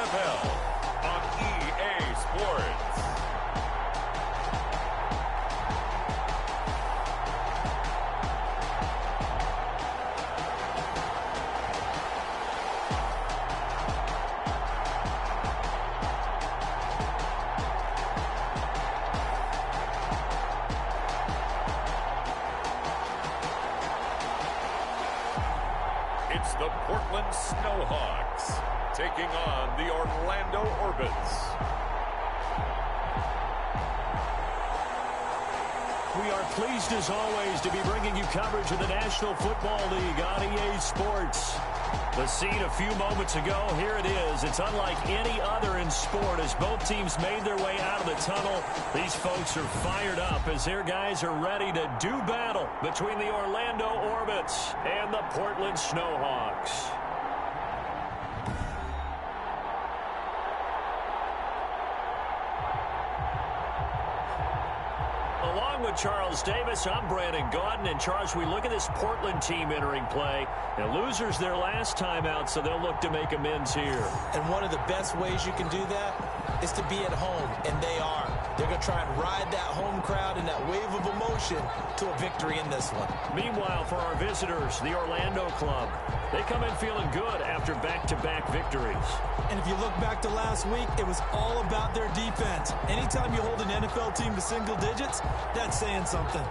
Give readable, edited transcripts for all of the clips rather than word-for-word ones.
NFL on EA Sports. It's the Portland Snowhawks taking on the Orlando Orbits. We are pleased as always to be bringing you coverage of the National Football League on EA Sports. The scene a few moments ago, here it is. It's unlike any other in sport as both teams made their way out of the tunnel. These folks are fired up as their guys are ready to do battle between the Orlando Orbits and the Portland Snowhawks. Along with Charles Davis, I'm Brandon Gaudin. And Charles, we look at this Portland team entering play. And losers their last time out, so they'll look to make amends here. And one of the best ways you can do that is to be at home, and they are. They're going to try and ride that home crowd and that wave of emotion to a victory in this one. Meanwhile, for our visitors, the Orlando club, they come in feeling good after back-to-back victories. And if you look back to last week, it was all about their defense. Anytime you hold an NFL team to single digits, that's saying something.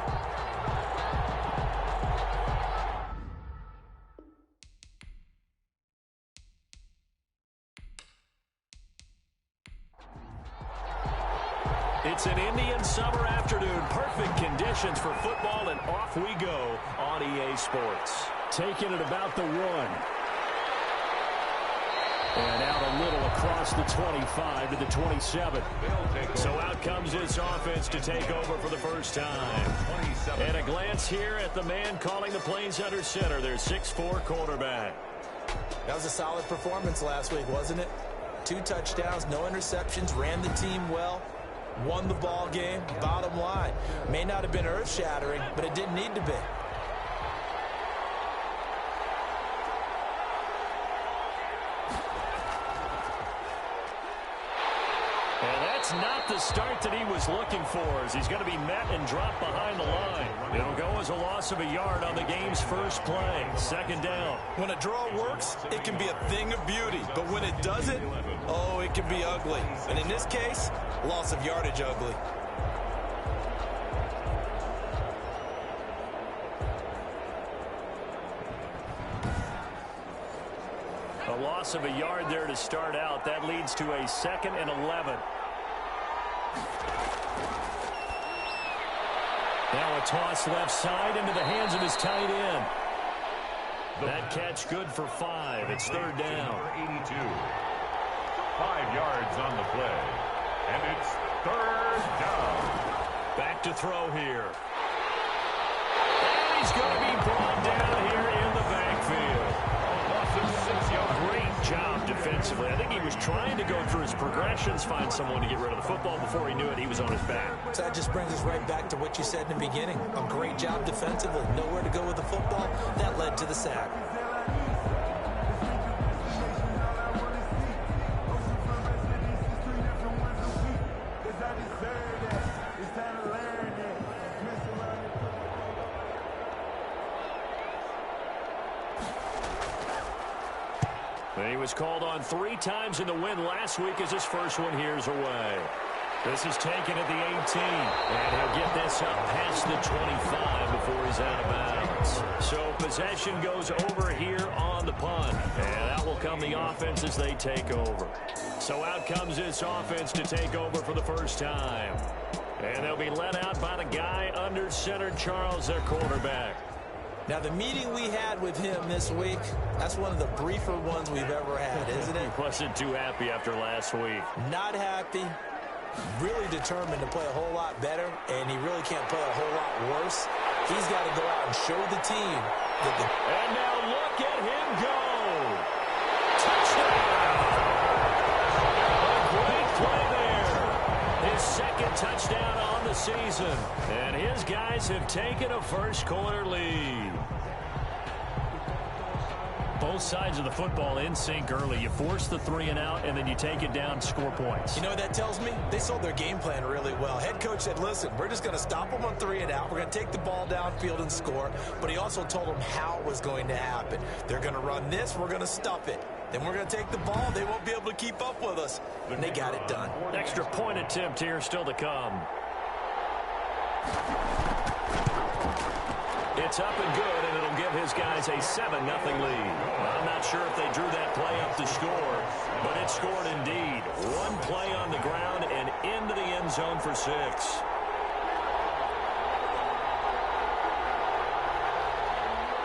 It's an Indian summer afternoon. Perfect conditions for football, and off we go on EA Sports. Taking it about the 1. And out a little across the 25 to the 27. So out comes this offense to take over for the first time. And a glance here at the man calling the plays under center, their 6'4" quarterback. That was a solid performance last week, wasn't it? 2 touchdowns, no interceptions, ran the team well. Won the ball game. Bottom line, may not have been earth-shattering, but it didn't need to be. And that's not the start that he was looking for, as he's going to be met and dropped behind the line. It'll go as a loss of a yard on the game's first play. Second down. When a draw works, it can be a thing of beauty. But when it doesn't, oh, it can be ugly. And in this case, loss of yardage ugly. A loss of a yard there to start out. That leads to a 2nd and 11. Now a toss left side into the hands of his tight end. That catch good for 5. It's 3rd down. 82. 5 yards on the play. And it's 3rd down. Back to throw here. And he's going to be brought down here in the backfield. Loss of 6 yards. Great job defensively. I think he was trying to go through his progressions, find someone to get rid of the football. Before he knew it, he was on his back. So that just brings us right back to what you said in the beginning. A great job defensively. Nowhere to go with the football. That led to the sack. He was called on 3 times in the win last week as his first one here's away. This is taken at the 18. And he'll get this up past the 25 before he's out of bounds. So possession goes over here on the punt. And out will come the offense as they take over. So out comes this offense to take over for the first time. And they'll be led out by the guy under center, Charles, their quarterback. Now, the meeting we had with him this week, that's one of the briefer ones we've ever had, isn't it? He wasn't too happy after last week. Not happy. Really determined to play a whole lot better, and he really can't play a whole lot worse. He's got to go out and show the team that the... And now look at him go. Touchdown. A great play there. His 2nd touchdown on the season. And his guys have taken a first-quarter lead. Both sides of the football in sync early. You force the 3 and out, and then you take it down, score points. You know what that tells me? They sold their game plan really well. Head coach said, listen, we're just going to stop them on 3 and out. We're going to take the ball downfield and score. But he also told them how it was going to happen. They're going to run this. We're going to stuff it. Then we're going to take the ball. They won't be able to keep up with us. And they got it done. Extra point attempt here still to come. It's up and good, and it'll give his guys a 7-0 lead. I'm not sure if they drew that play up to score, but it scored indeed. One play on the ground and into the end zone for 6.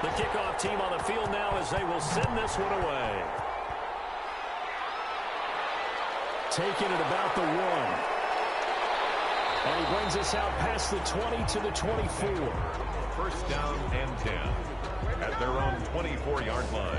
The kickoff team on the field now as they will send this one away. Taking it about the 1. And he brings us out past the 20 to the 24. First down and 10 at their own 24-yard line.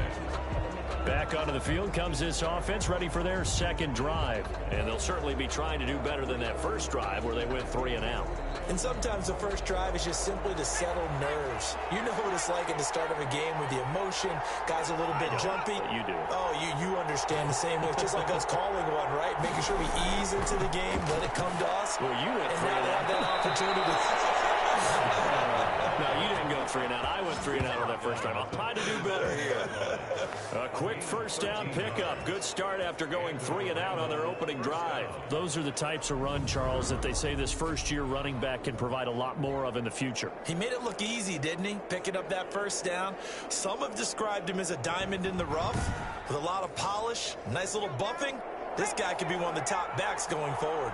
Back onto the field comes this offense, ready for their second drive. And they'll certainly be trying to do better than that first drive where they went 3 and out. And sometimes the first drive is just simply to settle nerves. You know what it's like at the start of a game with the emotion. Guys a little bit jumpy. You do. Oh, you understand the same way. It's just like us calling one, right? Making sure we ease into the game, let it come to us. Well, you went 3 and now and they out. have that opportunity. No, you didn't go 3 and out. I went 3 and out on that first time. I'll try to do better here. A quick first down pickup. Good start after going 3 and out on their opening drive. Those are the types of run, Charles, that they say this first-year running back can provide a lot more of in the future. He made it look easy, didn't he? Picking up that first down. Some have described him as a diamond in the rough with a lot of polish, nice little buffing. This guy could be one of the top backs going forward.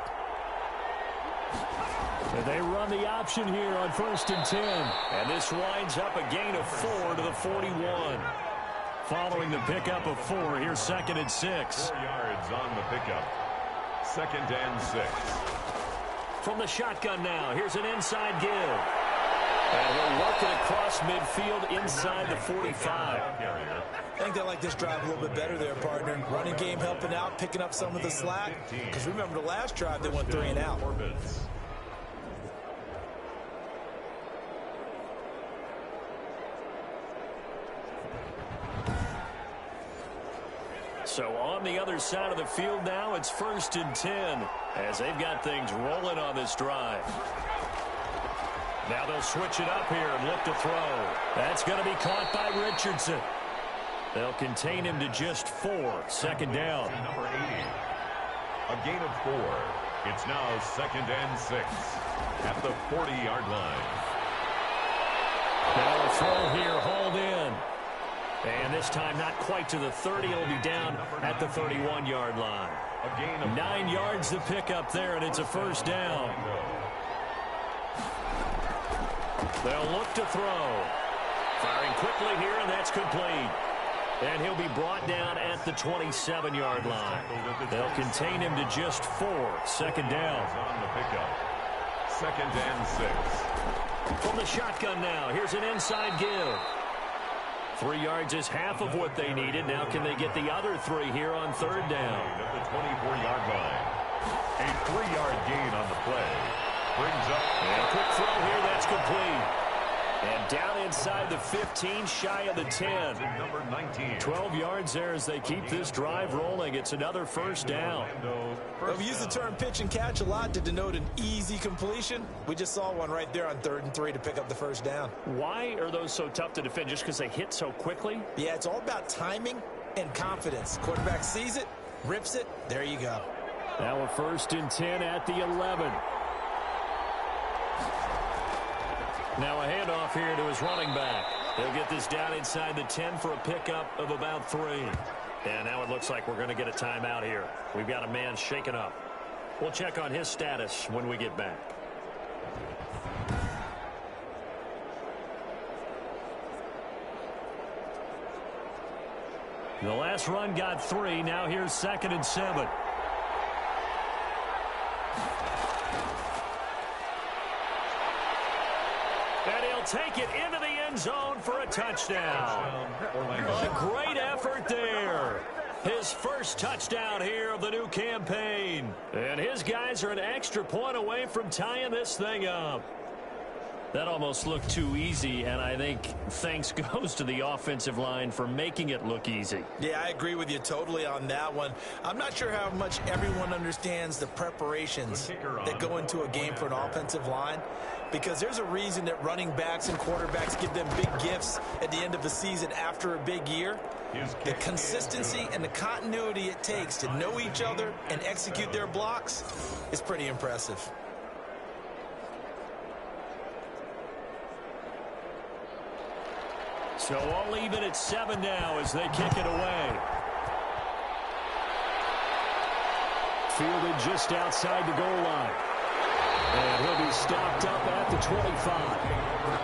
And they run the option here on 1st and 10. And this winds up a gain of 4 to the 41. Following the pickup of 4, here's 2nd and 6. 4 yards on the pickup. 2nd and 6. From the shotgun now, here's an inside give. And he'll work it across midfield inside the 45. I think they like this drive a little bit better there, partner. Running game helping out, picking up some of the slack. Because remember the last drive, they went 3 and out. So on the other side of the field now, it's 1st and 10 as they've got things rolling on this drive. Now they'll switch it up here and look to throw. That's going to be caught by Richardson. They'll contain him to just 4. 2nd down. Number 80. A gain of 4. It's now 2nd and 6 at the 40-yard line. Now a throw here, hauled in. And this time not quite to the 30. It'll be down at the 31-yard line. A gain of 9 yards to pick up there, and it's a 1st down. They'll look to throw. Firing quickly here, and that's complete. And he'll be brought down at the 27-yard line. They'll contain him to just 4. 2nd down. On the pickup. 2nd and 6. From the shotgun now, here's an inside give. 3 yards is half of what they needed. Now can they get the other 3 here on 3rd down? At the 24-yard line. A 3-yard gain on the play. Brings up. And a quick throw here. That's complete. And down inside the 15, shy of the 10. Number 19. 12 yards there as they keep this drive rolling. It's another 1st down. Well, we use the term pitch and catch a lot to denote an easy completion. We just saw one right there on 3rd and 3 to pick up the 1st down. Why are those so tough to defend? Just because they hit so quickly? Yeah, it's all about timing and confidence. Quarterback sees it, rips it, there you go. Now a 1st and 10 at the 11. Now a handoff here to his running back. They'll get this down inside the 10 for a pickup of about 3. And now it looks like we're going to get a timeout here. We've got a man shaken up. We'll check on his status when we get back. The last run got 3. Now here's 2nd and 7. And he'll take it into the end zone for a touchdown. A great effort there. His first touchdown here of the new campaign. And his guys are an extra point away from tying this thing up. That almost looked too easy, and I think thanks goes to the offensive line for making it look easy. Yeah, I agree with you totally on that one. I'm not sure how much everyone understands the preparations that go into a game for an offensive line, because there's a reason that running backs and quarterbacks give them big gifts at the end of the season after a big year. The consistency and the continuity it takes to know each other and execute their blocks is pretty impressive. So all even at 7 now as they kick it away. Fielded just outside the goal line. And he'll be stopped up at the 25.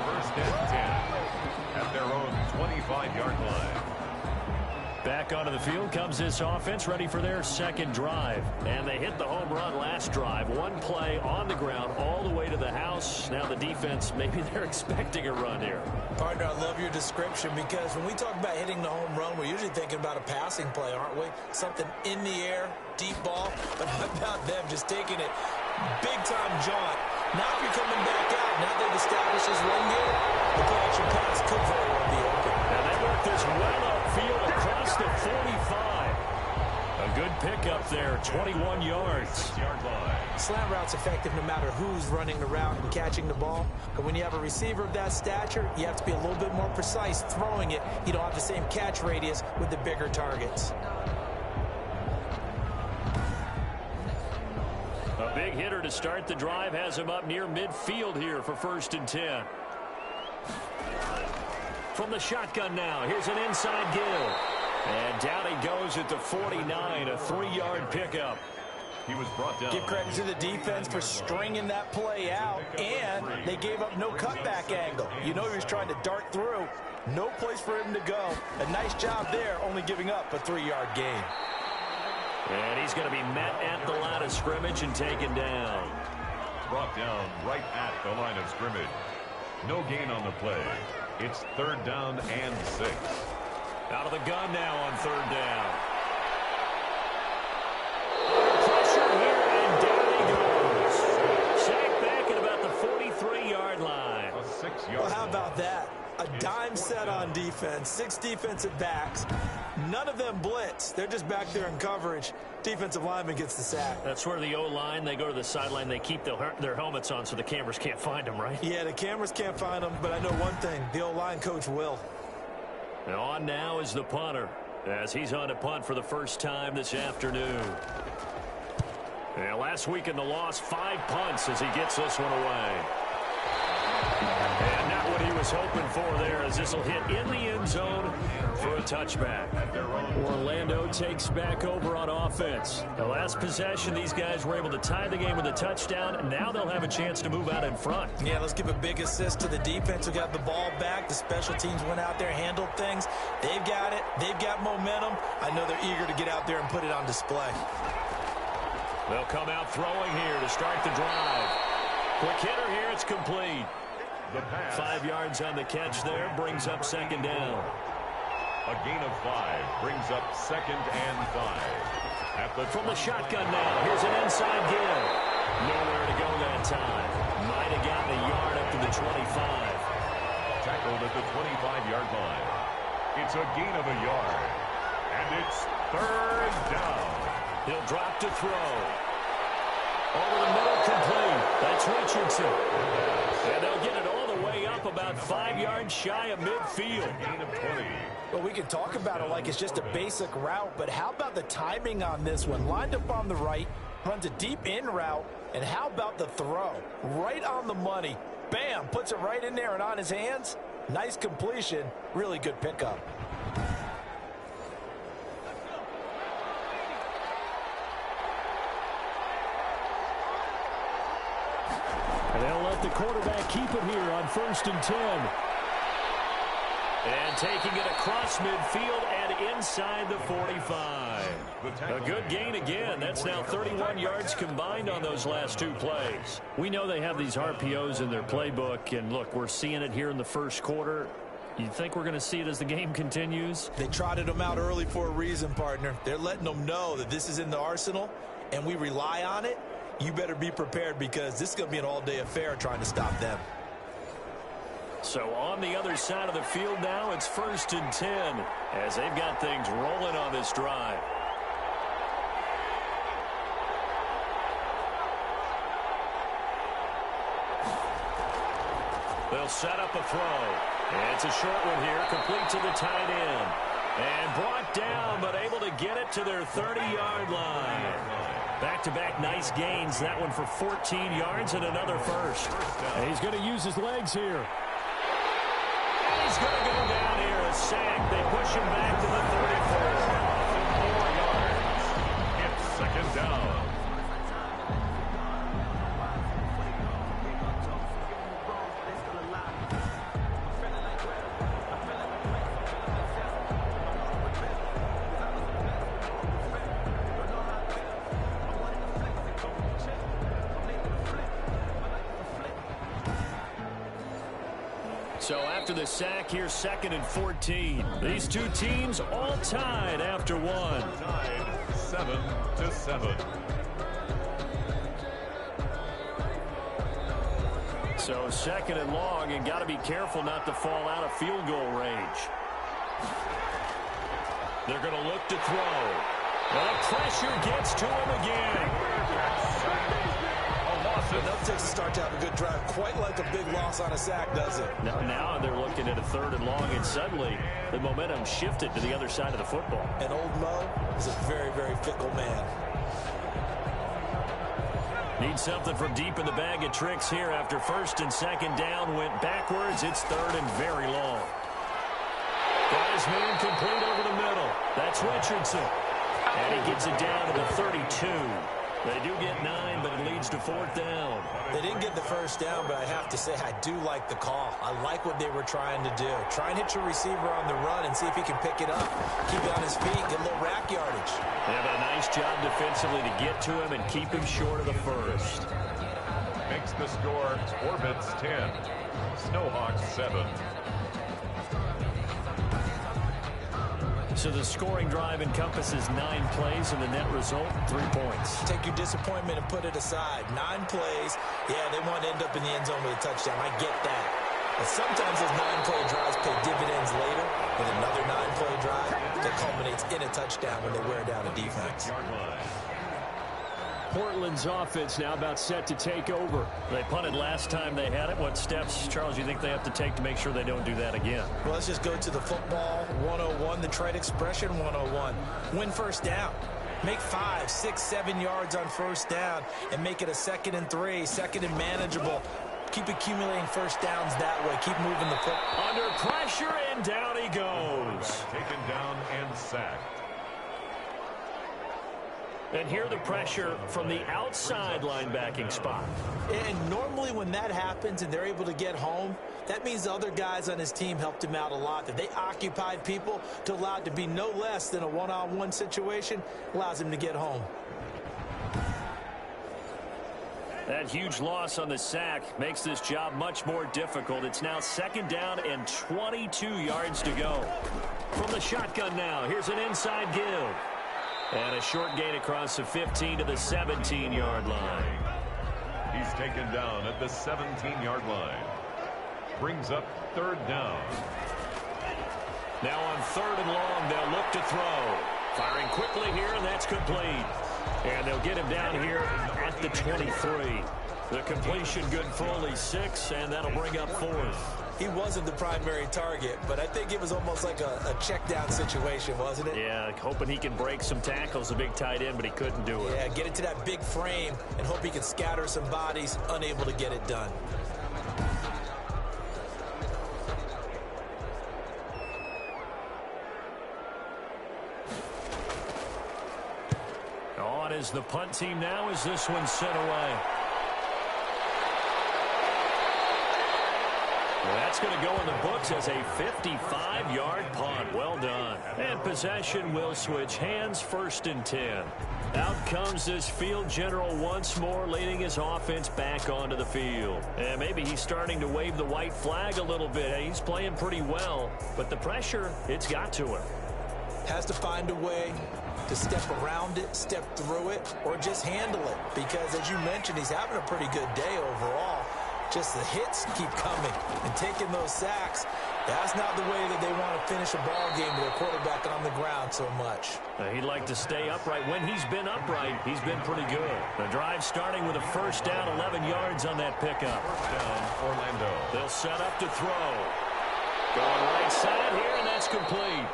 First and 10 at their own 25-yard line. Back onto the field comes this offense, ready for their second drive. And they hit the home run last drive. One play on the ground all the way to the house. Now the defense, maybe they're expecting a run here. Partner, I love your description, because when we talk about hitting the home run, we're usually thinking about a passing play, aren't we? Something in the air, deep ball. But how about them just taking it big-time jaunt? Now if you're coming back out, now they've established this run game, the play-action pass could very well be open. And they work this well upfield across the 45. A good pickup there, 21 yards. Slant route's effective no matter who's running the route and catching the ball. But when you have a receiver of that stature, you have to be a little bit more precise throwing it. You don't have the same catch radius with the bigger targets. A big hitter to start the drive has him up near midfield here for 1st and 10. From the shotgun now, here's an inside give. And down he goes at the 49, a 3-yard pickup. He was brought down. Give credit to the defense for stringing that play out, and they gave up no cutback angle. You know he was trying to dart through. No place for him to go. A nice job there, only giving up a 3-yard gain. And he's going to be met at the line of scrimmage and taken down. Brought down right at the line of scrimmage. No gain on the play. It's 3rd down and 6. Out of the gun now on 3rd down. Pressure here, and down he goes. Sacked back at about the 43-yard line. A 6-yard Well, how about that? A dime set on defense, 6 defensive backs. None of them blitz. They're just back there in coverage. Defensive lineman gets the sack. That's where the O-line, they go to the sideline, they keep their helmets on so the cameras can't find them, right? Yeah, the cameras can't find them, but I know one thing. The O-line coach will. And on now is the punter, as he's on to punt for the first time this afternoon. And last week in the loss, 5 punts as he gets this one away. And not what he was hoping for there, as this will hit in the end zone for a touchback. Orlando takes back over on offense. The last possession, these guys were able to tie the game with a touchdown. Now they'll have a chance to move out in front. Yeah, let's give a big assist to the defense who got the ball back. The special teams went out there, handled things. They've got it. They've got momentum. I know they're eager to get out there and put it on display. They'll come out throwing here to start the drive. Quick hitter here, it's complete. 5 yards on the catch there, brings up 2nd down. A gain of 5 brings up 2nd and 5. From the shotgun now, here's an inside give. Nowhere to go that time. Might have gotten a yard up to the 25. Tackled at the 25-yard line. It's a gain of a yard. And it's 3rd down. He'll drop to throw. Over the middle, complete. That's Richardson. And they'll get it all the way up about 5 yards shy of midfield. Gain of 20. Well, we can talk about it like it's just a basic route, but how about the timing on this one? Lined up on the right, runs a deep in route, and how about the throw? Right on the money. Bam, puts it right in there and on his hands. Nice completion, really good pickup. And they'll let the quarterback keep it here on 1st and 10. And taking it across midfield and inside the 45. A good gain again. That's now 31 yards combined on those last 2 plays. We know they have these RPOs in their playbook, and look, we're seeing it here in the first quarter. You think we're going to see it as the game continues? They trotted them out early for a reason, partner. They're letting them know that this is in the arsenal, and we rely on it. You better be prepared, because this is going to be an all-day affair trying to stop them. So on the other side of the field now, it's 1st and 10 as they've got things rolling on this drive. They'll set up a throw. And it's a short one here, complete to the tight end. And brought down, but able to get it to their 30-yard line. Back-to-back nice gains. That one for 14 yards and another first. And he's going to use his legs here. And he's going to go down here. A sack. They push him back to the 34. 4 yards. It's 2nd down. So after the sack, here's 2nd and 14. These two teams all tied after one. Tied 7-7. So 2nd and long, and got to be careful not to fall out of field goal range. They're going to look to throw. The pressure gets to him again. Enough takes to start to have a good drive. Quite like a big loss on a sack, does it? Now they're looking at a 3rd and long, and suddenly the momentum shifted to the other side of the football. And old Mo is a very, very fickle man. Need something from deep in the bag of tricks here after 1st and 2nd down. Went backwards. It's 3rd and very long. Got his man complete over the middle. That's Richardson. And he gets it down to the 32. They do get 9, but it leads to 4th down. They didn't get the first down, but I have to say I do like the call. I like what they were trying to do. Try and hit your receiver on the run and see if he can pick it up. Keep it on his feet, get a little rack yardage. They have a nice job defensively to get to him and keep him short of the first. Makes the score Orbits 10. Snowhawks 7. So the scoring drive encompasses 9 plays, and the net result, 3 points. Take your disappointment and put it aside. 9 plays. Yeah, they want to end up in the end zone with a touchdown. I get that. But sometimes those 9-play drives pay dividends later with another 9-play drive that culminates in a touchdown when they wear down a defense. Portland's offense now about set to take over. They punted last time they had it. What steps, Charles, do you think they have to take to make sure they don't do that again? Well, let's just go to the football 101, the trade expression 101. Win first down. Make 5, 6, 7 yards on first down and make it a 2nd and 3, 2nd and manageable. Keep accumulating first downs that way. Keep moving the football. Under pressure, and down he goes. Taken down and sacked. And here the pressure from the outside linebacking spot. And normally when that happens and they're able to get home, that means the other guys on his team helped him out a lot. That they occupied people to allow it to be no less than a one-on-one situation allows him to get home. That huge loss on the sack makes this job much more difficult. It's now 2nd down and 22 yards to go. From the shotgun now, here's an inside give. And a short gain across the 15 to the 17-yard line. He's taken down at the 17-yard line. Brings up 3rd down. Now on 3rd and long, they'll look to throw. Firing quickly here, and that's complete. And they'll get him down here at the 23. The completion good for only 6, and that'll bring up 4th. He wasn't the primary target, but I think it was almost like a check down situation, wasn't it? Yeah, hoping he can break some tackles, a big tight end, but he couldn't do it. Yeah, get it to that big frame and hope he can scatter some bodies, unable to get it done. On is the punt team now as this one's sent away. That's going to go in the books as a 55-yard punt. Well done. And possession will switch hands, 1st and 10. Out comes this field general once more, leading his offense back onto the field. And maybe he's starting to wave the white flag a little bit. He's playing pretty well, but the pressure, it's got to him. Has to find a way to step around it, step through it, or just handle it. Because, as you mentioned, he's having a pretty good day overall. Just the hits keep coming and taking those sacks. That's not the way that they want to finish a ball game with their quarterback on the ground so much. He'd like to stay upright. When he's been upright, he's been pretty good. The drive starting with a first down, 11 yards on that pickup. First down, Orlando. They'll set up to throw. Going right side here, and that's complete.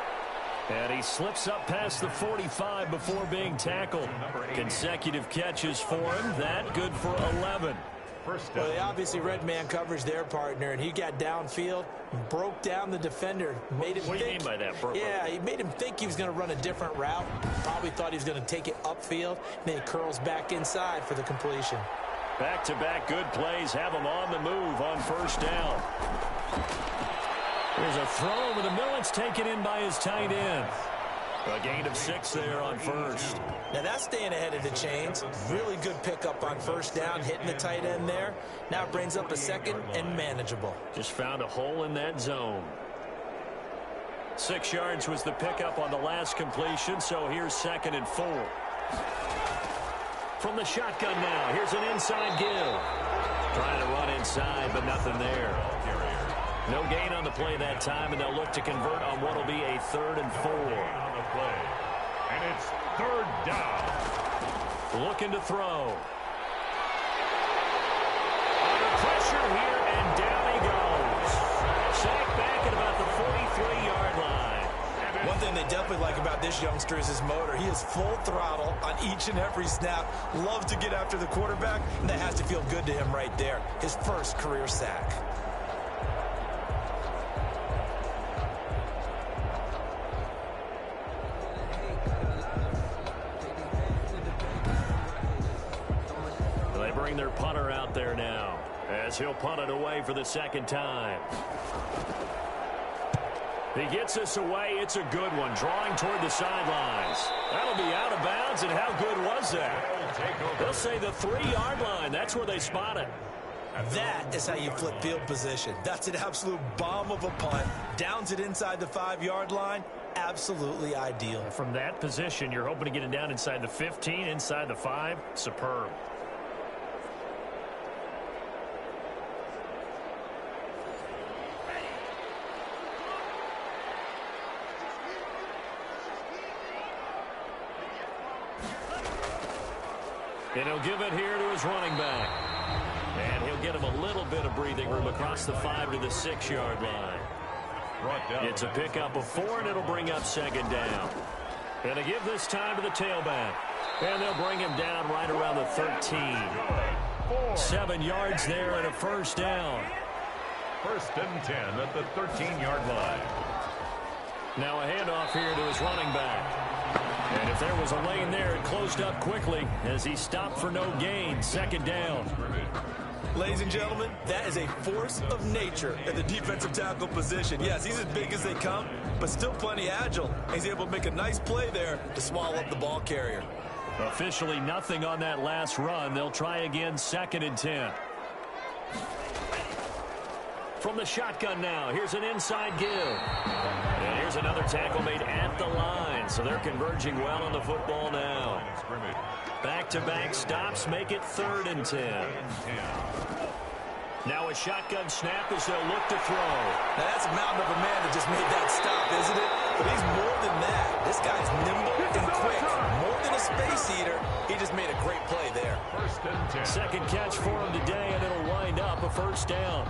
And he slips up past the 45 before being tackled. Consecutive catches for him. That good for 11. Well, they obviously read man coverage their partner, and he got downfield, broke down the defender, made him What do you mean by that, bro? Yeah, he made him think he was going to run a different route. Probably thought he was going to take it upfield. Then he curls back inside for the completion. Back-to-back good plays have him on the move on first down. There's a throw over the middle. It's taken in by his tight end. A gain of 6 there on first. Now that's staying ahead of the chains. Really good pickup on first down, hitting the tight end there. Now it brings up a second and manageable. Just found a hole in that zone. 6 yards was the pickup on the last completion, so here's 2nd and 4. From the shotgun now, here's an inside give. Trying to run inside, but nothing there. No gain on the play that time, and they'll look to convert on what will be a 3rd and 4. On the play. And it's 3rd down. Looking to throw. Under pressure here, and down he goes. Sacked back at about the 43-yard line. One thing they definitely like about this youngster is his motor. He is full throttle on each and every snap. Loves to get after the quarterback, and that has to feel good to him right there. His first career sack. Their punter out there now as he'll punt it away for the 2nd time. He gets this away. It's a good one, drawing toward the sidelines. That'll be out of bounds, and how good was that? They'll say the 3-yard line. That's where they spot it. That is how you flip field position. That's an absolute bomb of a punt. Downs it inside the 5-yard line. Absolutely ideal. From that position, you're hoping to get it down inside the 15, inside the 5. Superb. And he'll give it here to his running back. And he'll get him a little bit of breathing room across the 5 to the 6-yard line. It's a pickup of 4, and it'll bring up 2nd down. And to give this time to the tailback. And they'll bring him down right around the 13. 7 yards there and a first down. 1st and 10 at the 13-yard line. Now a handoff here to his running back. And if there was a lane there, it closed up quickly as he stopped for no gain. 2nd down. Ladies and gentlemen, that is a force of nature at the defensive tackle position. Yes, he's as big as they come, but still plenty agile. He's able to make a nice play there to swallow up the ball carrier. Officially nothing on that last run. They'll try again, 2nd and 10. From the shotgun now, here's an inside give. And here's another tackle made at the line, so they're converging well on the football now. Back-to-back stops make it 3rd and 10. Now a shotgun snap as they'll look to throw. Now that's a mountain of a man that just made that stop, isn't it? But he's more than that. This guy's nimble and quick. More than a space eater. He just made a great play there. 1st and 10. Second catch for him today, and it'll wind up a first down.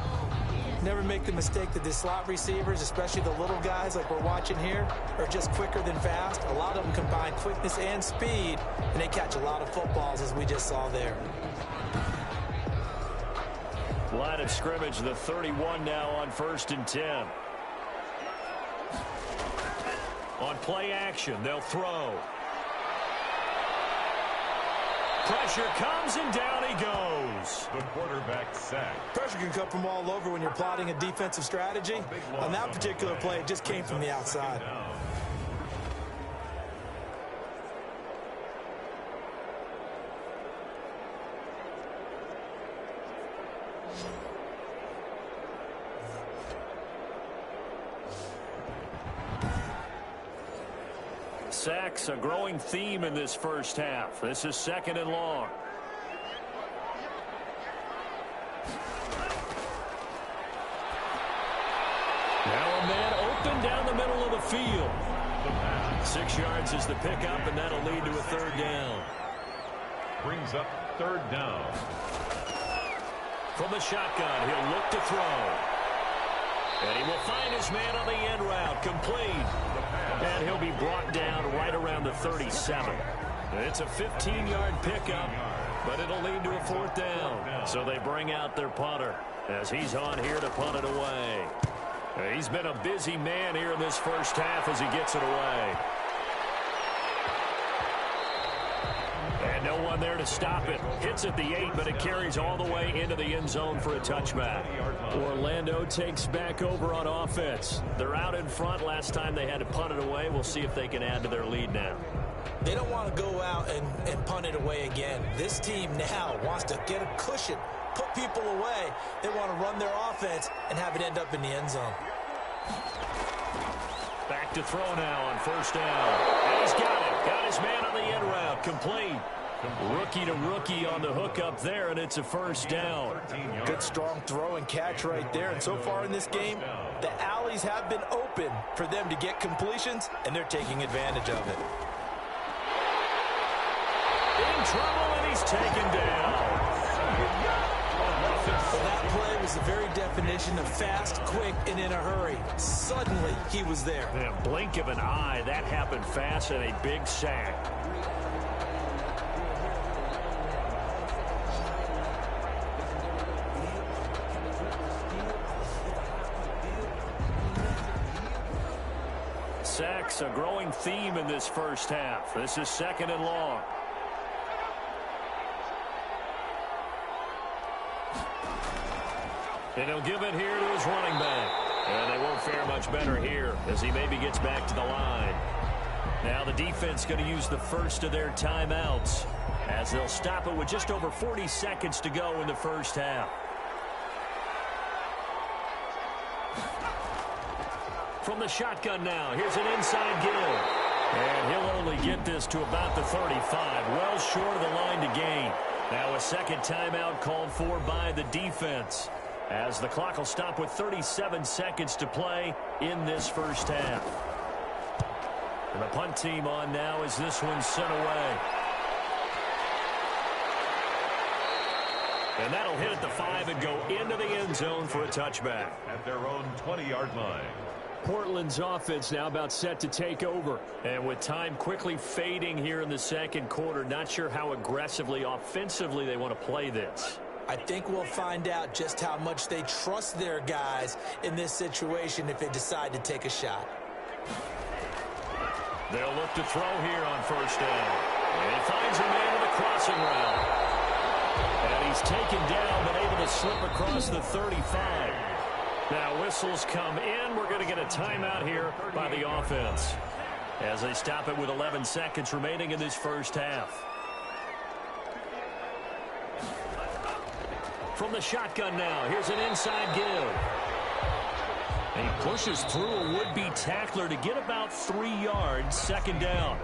Never make the mistake that the slot receivers, especially the little guys like we're watching here, are just quicker than fast. A lot of them combine quickness and speed, and they catch a lot of footballs, as we just saw there. Line of scrimmage, the 31 now on 1st and 10. On play action, they'll throw. Pressure comes, and down he goes. The quarterback sacked. Pressure can come from all over when you're plotting a defensive strategy. On that particular play, it just came from the outside. Sacks, a growing theme in this first half. This is 2nd and long. Now a man open down the middle of the field. 6 yards is the pickup, and that'll lead to a third down. Brings up third down. From the shotgun, he'll look to throw. And he will find his man on the end route, complete. And he'll be brought down right around the 37. It's a 15-yard pickup, but it'll lead to a fourth down. So they bring out their punter as he's on here to punt it away. He's been a busy man here in this first half as he gets it away. And no one there to stop it. Hits at the 8, but it carries all the way into the end zone for a touchback. Orlando takes back over on offense. They're out in front. Last time they had to punt it away. We'll see if they can add to their lead now. They don't want to go out and punt it away again. This team now wants to get a cushion, put people away. They want to run their offense and have it end up in the end zone. Back to throw now on first down. And he's got it. Got his man on the end route. Complete. Rookie to rookie on the hook up there, and it's a first down. Good strong throw and catch right there. And so far in this game, the alleys have been open for them to get completions, and they're taking advantage of it. In trouble, and he's taken down. That play was the very definition of fast, quick, and in a hurry. Suddenly, he was there. In a blink of an eye, that happened fast, and a big sack. Sacks, a growing theme in this first half. This is second and long. And he'll give it here to his running back. And they won't fare much better here as he maybe gets back to the line. Now the defense going to use the first of their timeouts as they'll stop it with just over 40 seconds to go in the first half. From the shotgun now, here's an inside give. And he'll only get this to about the 35, well short of the line to gain. Now a second timeout called for by the defense, as the clock will stop with 37 seconds to play in this first half. And the punt team on now as this one's sent away. And that'll hit at the 5 and go into the end zone for a touchback. At their own 20-yard line. Portland's offense now about set to take over. And with time quickly fading here in the second quarter, not sure how aggressively, offensively they want to play this. I think we'll find out just how much they trust their guys in this situation if they decide to take a shot. They'll look to throw here on first down. And he finds a man with a crossing route. And he's taken down, but able to slip across the 35. Now whistles come in. We're going to get a timeout here by the offense as they stop it with 11 seconds remaining in this first half. From the shotgun now, here's an inside give. And he pushes through a would-be tackler to get about 3 yards, second down.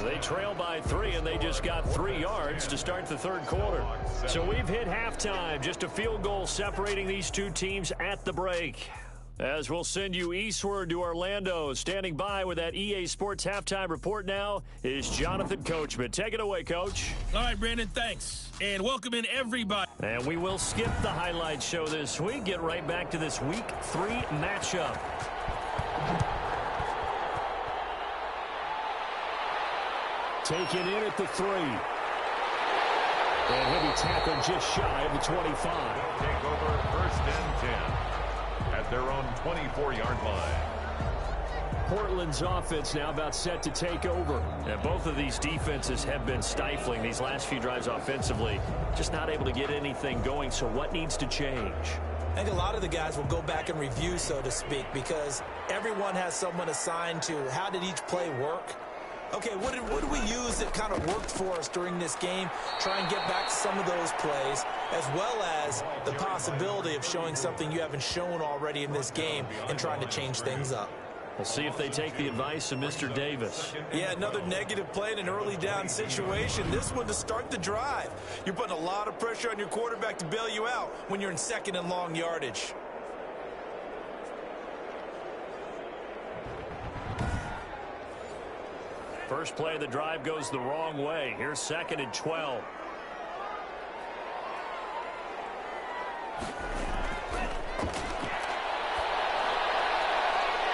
They trail by 3, and they just got 3 yards to start the third quarter. So we've hit halftime, just a field goal separating these two teams at the break. As we'll send you eastward to Orlando, standing by with that EA Sports halftime report now is Jonathan Coachman. Take it away, Coach. All right, Brandon, thanks. And welcome in everybody. And we will skip the highlight show this week. Get right back to this Week 3 matchup. Taken in at the 3. And he'll be tackled just shy of the 25. They'll take over first and 10 at their own 24-yard line. Portland's offense now about set to take over. And both of these defenses have been stifling these last few drives offensively. Just not able to get anything going, so what needs to change? I think a lot of the guys will go back and review, so to speak, because everyone has someone assigned to how did each play work. Okay, what did we use that kind of worked for us during this game? Try and get back to some of those plays, as well as the possibility of showing something you haven't shown already in this game and trying to change things up. We'll see if they take the advice of Mr. Davis. Yeah, another negative play in an early down situation. This one to start the drive. You're putting a lot of pressure on your quarterback to bail you out when you're in second and long yardage. First play of the drive goes the wrong way. Here's 2nd and 12.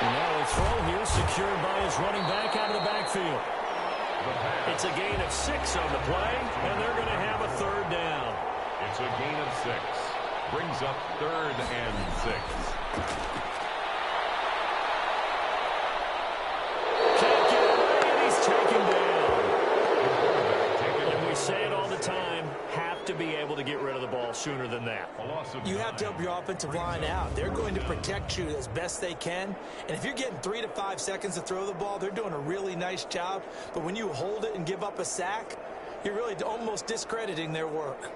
And now a throw here secured by his running back out of the backfield. It's a gain of 6 on the play, and they're going to have a 3rd down. It's a gain of 6. Brings up 3rd and 6. Can't get away, and he's taken down. And we say it all the time, have to be able to get rid of the ball sooner than that. You have to help your offensive line out. They're going to protect you as best they can. And if you're getting 3 to 5 seconds to throw the ball, they're doing a really nice job. But when you hold it and give up a sack, you're really almost discrediting their work.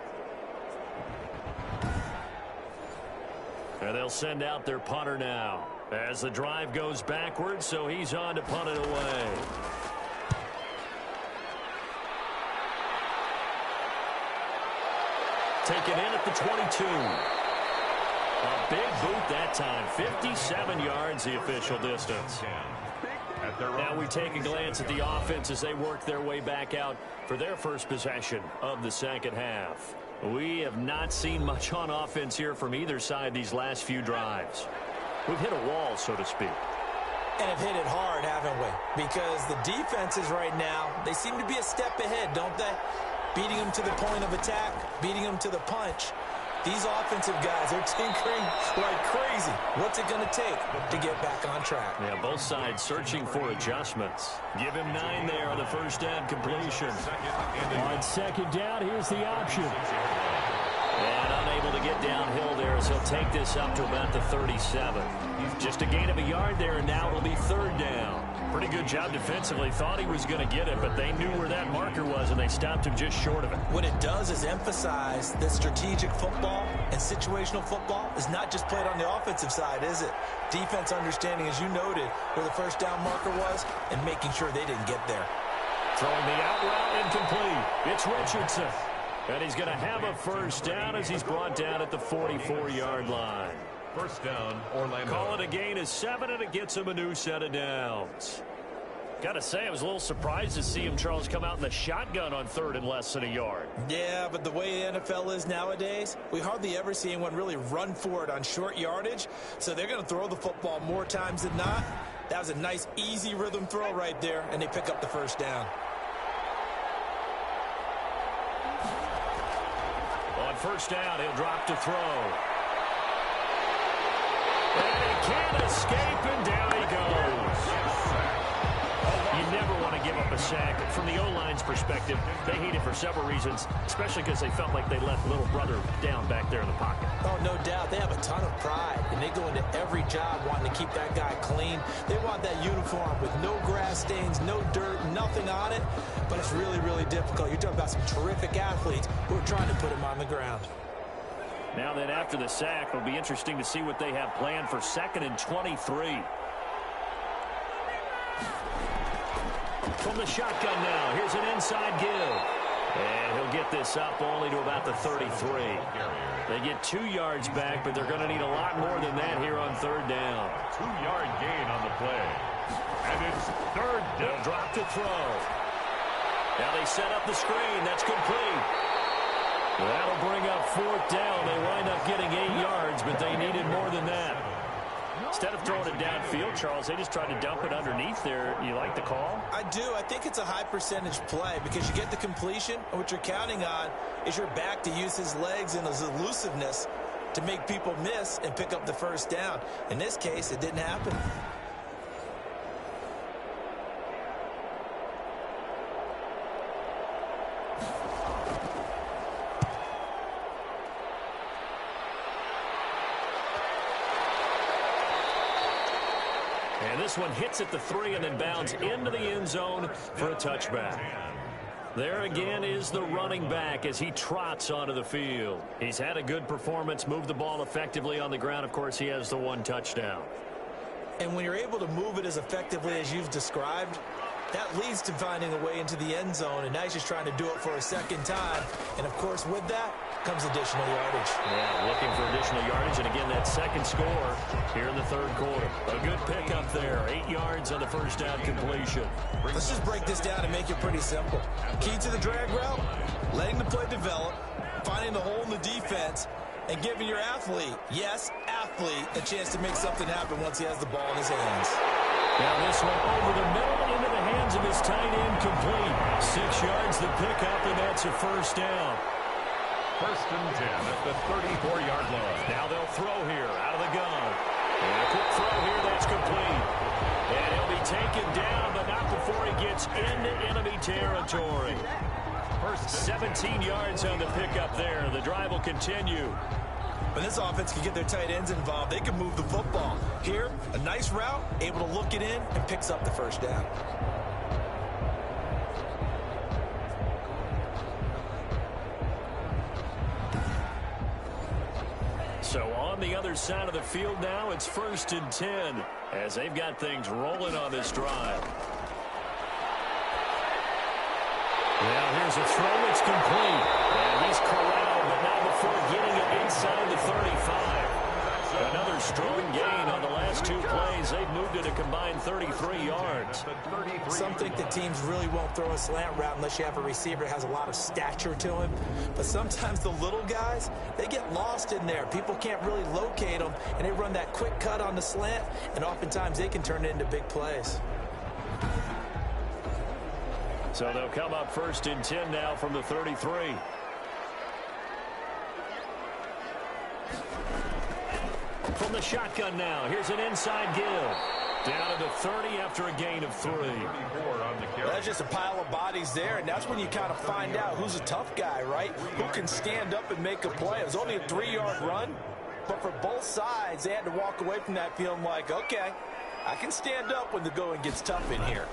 And they'll send out their punter now as the drive goes backwards, so he's on to punt it away. Taken in at the 22. A big boot that time. 57 yards the official distance. Now we take a glance at the offense as they work their way back out for their first possession of the second half. We have not seen much on offense here from either side these last few drives. We've hit a wall, so to speak. And have hit it hard, haven't we? Because the defenses right now, they seem to be a step ahead, don't they? Beating them to the point of attack, beating them to the punch. These offensive guys are tinkering like crazy. What's it going to take to get back on track? Yeah, both sides searching for adjustments. Give him 9 there on the first down completion. On 2nd down, here's the option. And unable to get downhill there as he'll take this up to about the 37. Just a gain of a yard there, and now it'll be 3rd down. Pretty good job defensively. Thought he was going to get it, but they knew where that marker was, and they stopped him just short of it. What it does is emphasize that strategic football and situational football is not just played on the offensive side, is it? Defense understanding, as you noted, where the first down marker was and making sure they didn't get there. Throwing the out route incomplete. It's Richardson. And he's going to have a first down as he's brought down at the 44-yard line. First down, Orlando. Call it a gain of 7, and it gets him a new set of downs. Got to say, I was a little surprised to see him, Charles, come out in the shotgun on 3rd and less than a yard. Yeah, but the way the NFL is nowadays, we hardly ever see anyone really run for it on short yardage. So they're going to throw the football more times than not. That was a nice, easy rhythm throw right there, and they pick up the first down. On first down, he'll drop to throw. And he can't escape, and down he goes. You never want to give up a sack. From the O-line's perspective, they hate it for several reasons, especially because they felt like they left little brother down back there in the pocket. Oh, no doubt. They have a ton of pride, and they go into every job wanting to keep that guy clean. They want that uniform with no grass stains, no dirt, nothing on it, but it's really, really difficult. You're talking about some terrific athletes who are trying to put him on the ground. Now then, after the sack, it'll be interesting to see what they have planned for 2nd and 23. From the shotgun now, here's an inside give. And he'll get this up only to about the 33. They get 2 yards back, but they're going to need a lot more than that here on 3rd down. 2-yard gain on the play. And it's 3rd down. They'll drop to throw. Now they set up the screen. That's complete. That'll bring up 4th down. They wind up getting 8 yards, but they needed more than that. Instead of throwing it downfield, Charles, they just tried to dump it underneath there. You like the call? I do. I think it's a high percentage play because you get the completion, and what you're counting on is your back to use his legs and his elusiveness to make people miss and pick up the first down. In this case, it didn't happen. And this one hits at the 3 and then bounds into the end zone for a touchback. There again is the running back as he trots onto the field. He's had a good performance, moved the ball effectively on the ground. Of course, he has the 1 touchdown. And when you're able to move it as effectively as you've described, That leads to finding a way into the end zone, and now he's just trying to do it for a second time. And, of course, with that comes additional yardage. Yeah, looking for additional yardage, and again, that second score here in the third quarter. A good pickup there, 8 yards on the first down completion. Let's just break this down and make it pretty simple. Key to the drag route, letting the play develop, finding the hole in the defense, and giving your athlete, yes, athlete, a chance to make something happen once he has the ball in his hands. Now this one over the middle and into the hands of his tight end, complete. 6 yards the pickup, and that's a first down. First and 10 at the 34-yard line. Now they'll throw here out of the gun. And a quick throw here, that's complete. And he'll be taken down, but not before he gets into enemy territory. First 17 yards on the pickup there. The drive will continue. When this offense can get their tight ends involved, they can move the football. Here, a nice route, able to look it in, and picks up the first down. So on the other side of the field now, it's first and 10 as they've got things rolling on this drive. Now here's a throw, it's complete. And he's corralled, but not before getting it inside the 35. Another strong gain on the last 2 plays. They've moved it a combined 33 yards. Some think that teams really won't throw a slant route unless you have a receiver that has a lot of stature to him. But sometimes the little guys, they get lost in there. People can't really locate them, and they run that quick cut on the slant, and oftentimes they can turn it into big plays. So they'll come up first and 10 now from the 33. From the shotgun now, here's an inside give. Down to the 30 after a gain of 3. That's just a pile of bodies there, and that's when you kind of find out who's a tough guy, right? Who can stand up and make a play. It was only a 3-yard run, but for both sides, they had to walk away from that feeling like, okay, I can stand up when the going gets tough in here.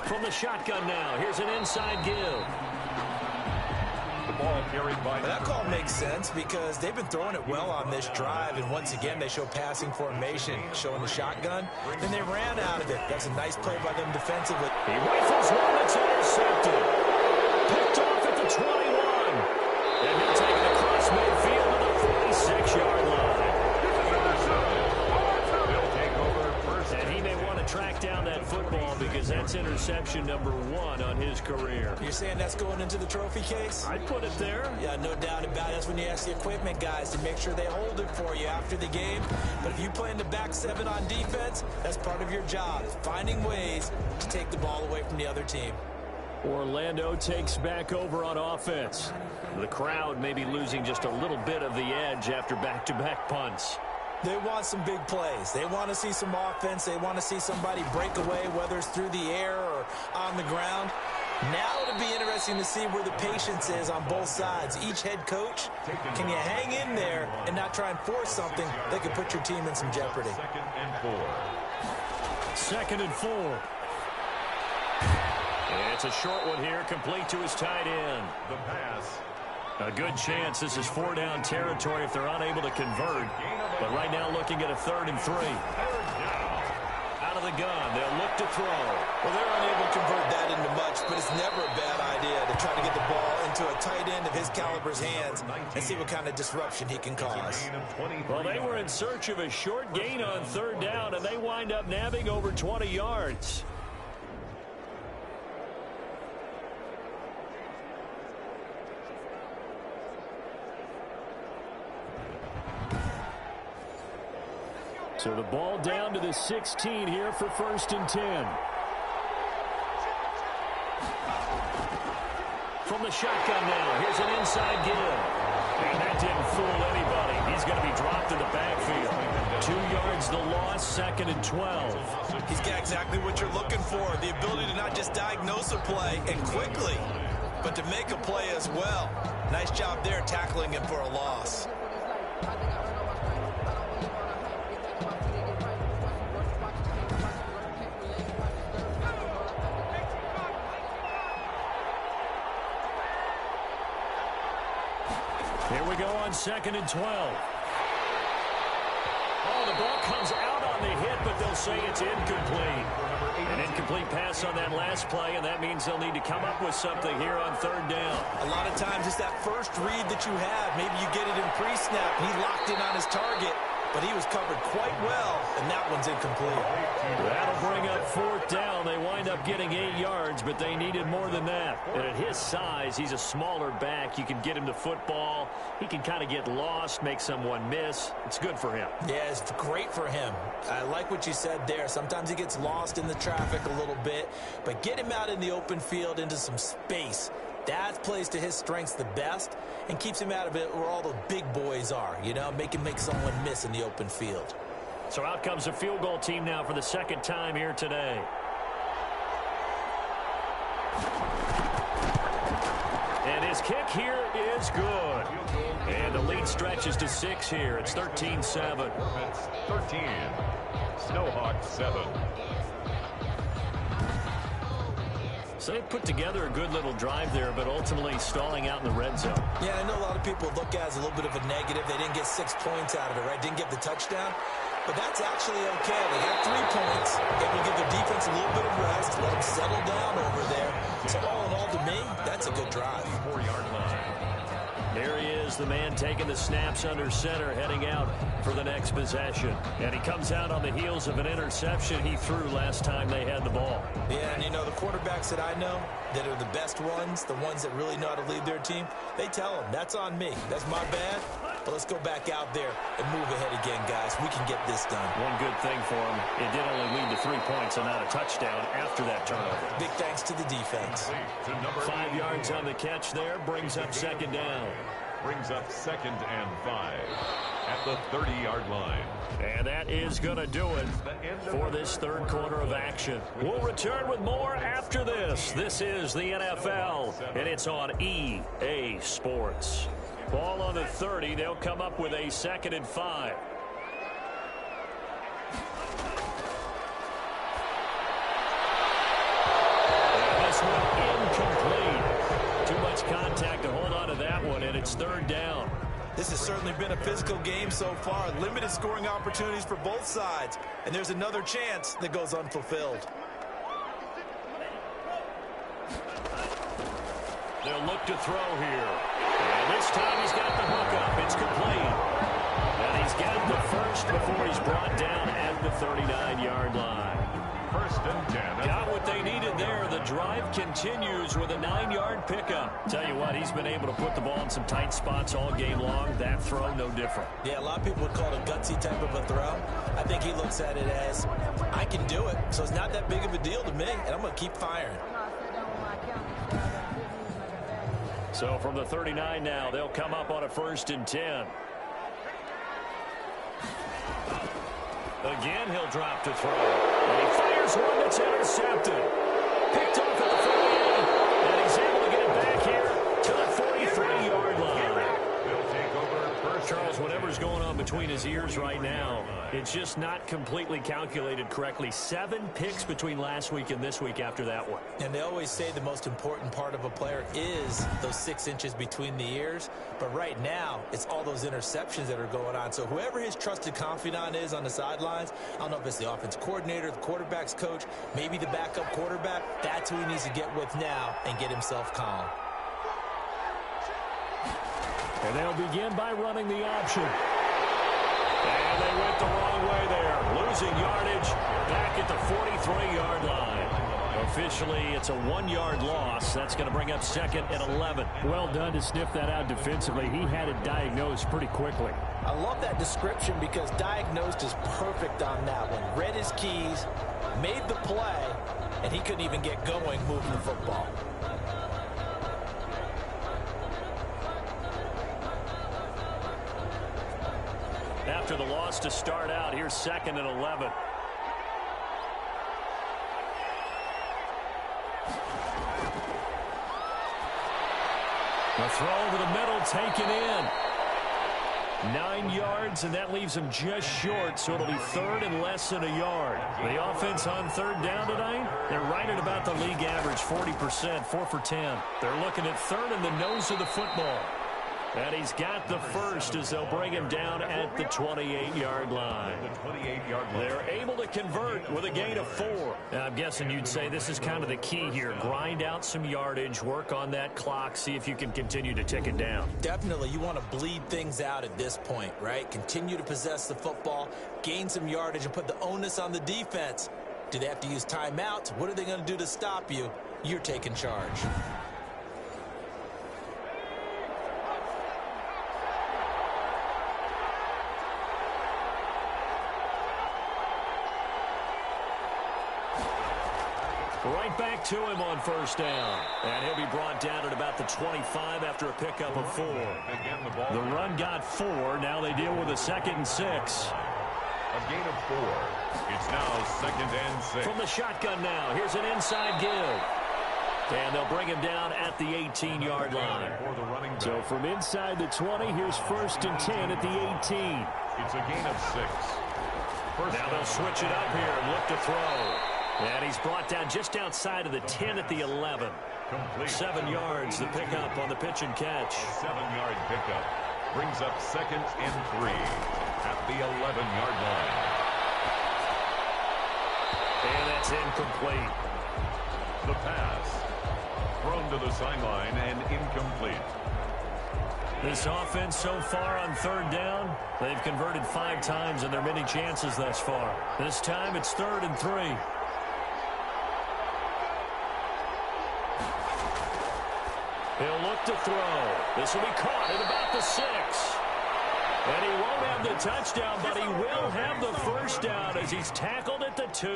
From the shotgun now, here's an inside give. The ball carried by... That call makes sense because they've been throwing it well on this drive, and once again, they show passing formation, showing the shotgun. Then they ran out of it. That's a nice play by them defensively. He rifles one that's intercepted. Picked off at the 21. And he'll take it across midfield to the 46-yard line. And he may want to track down that football because that's interception number 1 on his career. You're saying that's going into the trophy case? I'd put it there. Yeah, no doubt about it. That's when you ask the equipment guys to make sure they hold it for you after the game. But if you play in the back 7 on defense, that's part of your job, finding ways to take the ball away from the other team. Orlando takes back over on offense. The crowd may be losing just a little bit of the edge after back-to-back punts. They want some big plays. They want to see some offense. They want to see somebody break away, whether it's through the air or on the ground. Now it'll be interesting to see where the patience is on both sides. Each head coach, can you hang in there and not try and force something that could put your team in some jeopardy? Second and 4. And it's a short one here, complete to his tight end. The pass. A good chance this is 4-down territory if they're unable to convert. But right now looking at a 3rd and 3. Out of the gun, they'll look to throw. Well, they're unable to convert that into much, but it's never a bad idea to try to get the ball into a tight end of his caliber's hands and see what kind of disruption he can cause. Well, they were in search of a short gain on 3rd down, and they wind up nabbing over 20 yards. So the ball down to the 16 here for 1st and 10. From the shotgun now, here's an inside give. And that didn't fool anybody. He's going to be dropped in the backfield. 2 yards the loss, 2nd and 12. He's got exactly what you're looking for, the ability to not just diagnose a play and quickly, but to make a play as well. Nice job there tackling him for a loss. Here we go on 2nd and 12. Oh, the the ball comes out on the hit, but they'll say it's incomplete. An incomplete pass on that last play, and that means they'll need to come up with something here on third down. A lot of times it's that first read that you have. Maybe you get it in pre-snap. He locked in on his target, but he was covered quite well, and that one's incomplete. That'll bring up fourth down. They wind up getting 8 yards, but they needed more than that. And at his size, he's a smaller back. You can get him the football. He can kind of get lost, make someone miss. It's good for him. Yeah, it's great for him. I like what you said there. Sometimes he gets lost in the traffic a little bit, but get him out in the open field into some space. That plays to his strengths the best and keeps him out of it where all the big boys are, you know, make someone miss in the open field. So out comes the field goal team now for the second time here today. And his kick here is good. And the lead stretches to 6 here. It's 13-7. It's 13. Snowhawks 7. So they put together a good little drive there, but ultimately stalling out in the red zone. Yeah, I know a lot of people look at it as a little bit of a negative. They didn't get 6 points out of it, right? Didn't get the touchdown. But that's actually okay. They got 3 points. Able to give their defense a little bit of rest, let them settle down over there. So all in all, to me, that's a good drive. 4-yard line. There he is, the man taking the snaps under center, heading out for the next possession. And he comes out on the heels of an interception he threw last time they had the ball. Yeah, and you know, the quarterbacks that I know that are the best ones, the ones that really know how to lead their team, they tell them, that's on me. That's my bad. But let's go back out there and move ahead again, guys. We can get this done. One good thing for him, it did only lead to 3 points and not a touchdown after that turnover. Big thanks to the defense. 5 yards on the catch there, brings up second down. Brings up 2nd and 5 at the 30-yard line. And that is going to do it for this third quarter of action. We'll return with more after this. This is the NFL, and it's on EA Sports. Ball on the 30. They'll come up with a 2nd and 5. And this one incomplete. Too much contact to hold on to that one, and it's third down. This has certainly been a physical game so far. Limited scoring opportunities for both sides. And there's another chance that goes unfulfilled. They'll look to throw here. And this time he's got the hook up. It's complete. And he's got the first before he's brought down at the 39-yard line. 1st and 10. Got what they needed there. The drive continues with a 9-yard pickup. Tell you what, he's been able to put the ball in some tight spots all game long. That throw, no different. Yeah, a lot of people would call it a gutsy type of a throw. I think he looks at it as, I can do it, so it's not that big of a deal to me, and I'm going to keep firing. So from the 39 now, they'll come up on a 1st and 10. Again, he'll drop to throw. And he fires one that's intercepted. Picked off at the 48. And he's able to get it back here to the 43-yard line. They'll take over first. Charles, whatever's going on between his ears right now, it's just not completely calculated correctly. 7 picks between last week and this week after that one. And they always say the most important part of a player is those 6 inches between the ears. But right now, it's all those interceptions that are going on. So whoever his trusted confidant is on the sidelines, I don't know if it's the offense coordinator, the quarterback's coach, maybe the backup quarterback, that's who he needs to get with now and get himself calm. And they'll begin by running the option. And they went the wrong way there. Losing yardage back at the 43-yard line. Officially, it's a 1-yard loss. That's going to bring up 2nd and 11. Well done to sniff that out defensively. He had it diagnosed pretty quickly. I love that description because diagnosed is perfect on that one. Read his keys, made the play, and he couldn't even get going moving the football. After the loss to start out, here's 2nd and 11. The throw over the middle taken in. 9 yards, and that leaves him just short, so it'll be 3rd and less than a yard. The offense on 3rd down tonight, they're right at about the league average, 40%, 4 for 10. They're looking at 3rd in the nose of the football. And he's got the first as they'll bring him down at the 28-yard line. They're able to convert with a gain of 4. Now, I'm guessing you'd say this is kind of the key here. Grind out some yardage, work on that clock, see if you can continue to tick it down. Definitely. You want to bleed things out at this point, right? Continue to possess the football, gain some yardage, and put the onus on the defense. Do they have to use timeouts? What are they going to do to stop you? You're taking charge. Right back to him on first down. And he'll be brought down at about the 25 after a pickup of 4. The run got 4. Now they deal with a 2nd and 6. A gain of 4. It's now 2nd and 6. From the shotgun now, here's an inside give. And they'll bring him down at the 18-yard line. So from inside the 20, here's 1st and 10 at the 18. It's a gain of 6. Now they'll switch it up here and look to throw. And he's brought down just outside of the 10 at the 11. Complete. 7 yards the pickup on the pitch and catch. 7-yard pickup brings up 2nd and 3 at the 11-yard line. And that's incomplete. The pass thrown to the sideline and incomplete. This offense so far on 3rd down, they've converted 5 times in their many chances thus far. This time it's 3rd and 3. He'll look to throw. This will be caught at about the 6. And he won't have the touchdown, but he will have the first down as he's tackled at the 2.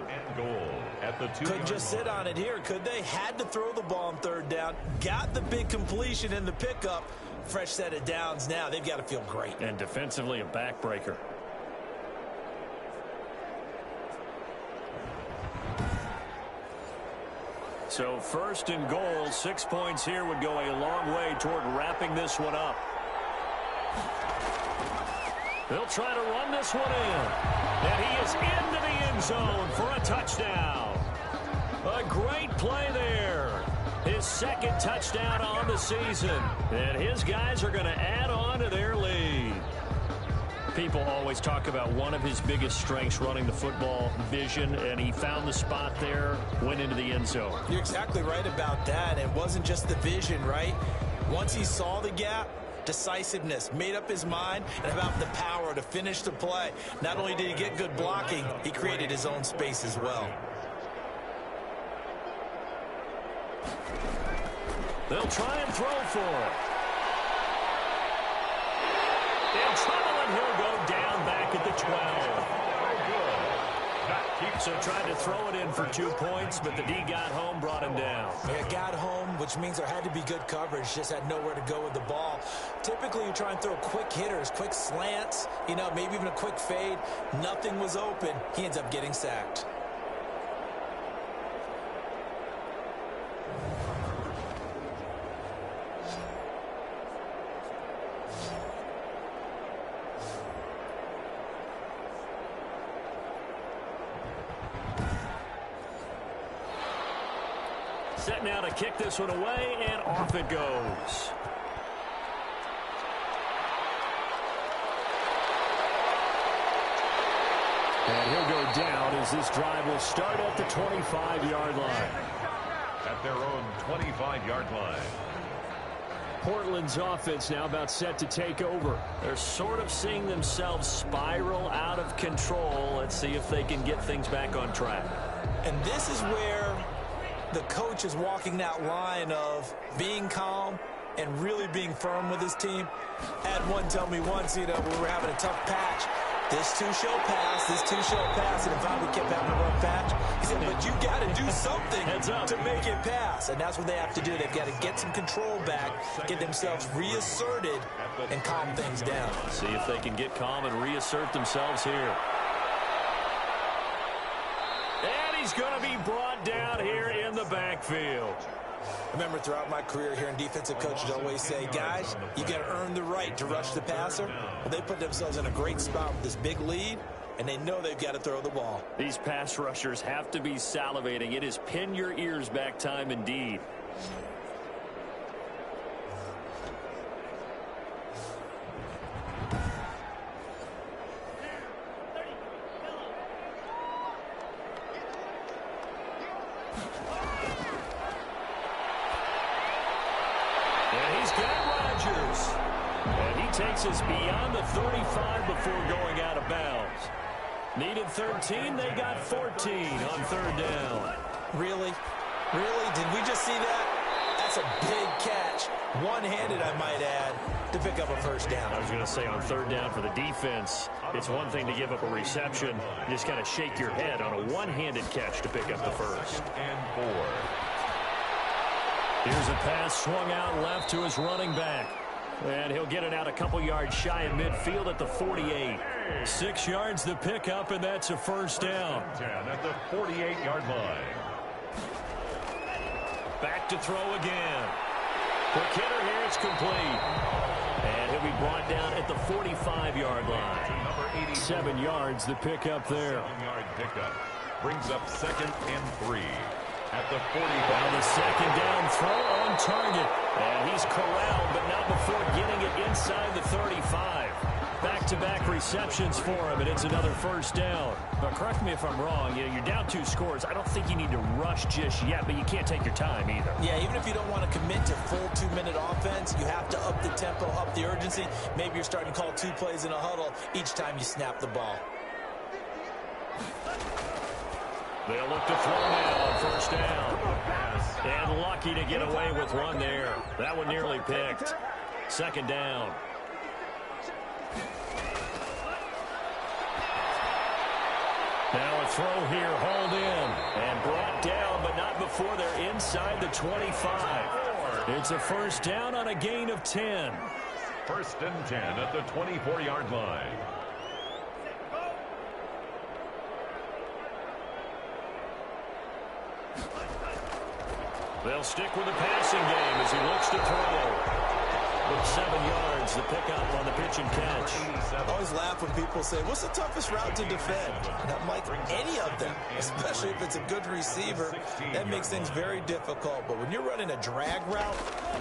And goal at the 2. Couldn't just sit on it here, could they? Had to throw the ball on 3rd down. Got the big completion in the pickup. Fresh set of downs now. They've got to feel great. And defensively a backbreaker. So 1st and goal, 6 points here would go a long way toward wrapping this one up. They'll try to run this one in. And he is into the end zone for a touchdown. A great play there. His 2nd touchdown on the season. And his guys are going to add on to their lead. People always talk about one of his biggest strengths, running the football, vision, and he found the spot there, went into the end zone. You're exactly right about that. It wasn't just the vision, right? Once he saw the gap, decisiveness, made up his mind, and about the power to finish the play. Not only did he get good blocking, he created his own space as well. They'll try and throw for it. In trouble, and he'll go down back at the 12. So tried to throw it in for 2 points, but the D got home, brought him down. Yeah, got home, which means there had to be good coverage. Just had nowhere to go with the ball. Typically, you try and throw quick hitters, quick slants, maybe even a quick fade. Nothing was open. He ends up getting sacked. Set now to kick this one away, and off it goes. And he'll go down as this drive will start at the 25-yard line. At their own 25-yard line. Portland's offense now about set to take over. They're sort of seeing themselves spiral out of control. Let's see if they can get things back on track. And this is where the coach is walking that line of being calm and really being firm with his team. Had one tell me once, we were having a tough patch. This too shall pass, this too shall pass, and if we kept having a rough patch, he said, but you got to do something to make it pass. And that's what they have to do. They've got to get some control back, get themselves reasserted, and calm things down. See if they can get calm and reassert themselves here. And he's going to be brought down here in the backfield. I remember throughout my career here in defensive coaches always say, guys, you got to earn the right to rush the passer. Well, they put themselves in a great spot with this big lead, and they know they've got to throw the ball. These pass rushers have to be salivating. It is pin your ears back time indeed. instead, Rodgers. And he takes us beyond the 35 before going out of bounds. Needed 13, they got 14 on third down. Really? Really? Did we just see that? That's a big catch. One-handed, I might add, to pick up a first down. I was going to say on third down for the defense, it's one thing to give up a reception. You just got to shake your head on a one-handed catch to pick up the first. And 4. Here's a pass swung out left to his running back. And he'll get it out a couple yards shy of midfield at the 48. 6 yards the pickup, and that's a first down. 10 at the 48-yard line. Back to throw again. Quick hitter here, it's complete. And he'll be brought down at the 45-yard line. 7 yards the pickup there. 7-yard pickup. Brings up 2nd and 3. At the 45. Now the second down throw on target. And he's corralled, but not before getting it inside the 35. Back-to-back receptions for him, and it's another first down. But correct me if I'm wrong, you're down 2 scores. I don't think you need to rush just yet, but you can't take your time either. Yeah, even if you don't want to commit to full 2-minute offense, you have to up the tempo, up the urgency. Maybe you're starting to call 2 plays in a huddle each time you snap the ball. They'll look to throw now on first down. And lucky to get away with one there. That one nearly picked. Second down. Now a throw here, hauled in. And brought down, but not before they're inside the 25. It's a first down on a gain of 10. 1st and 10 at the 24-yard line. They'll stick with the passing game as he looks to throw. With 7 yards, the pickup on the pitch and catch. I always laugh when people say, what's the toughest route to defend? And I'm like, any of them, especially if it's a good receiver. That makes things very difficult. But when you're running a drag route,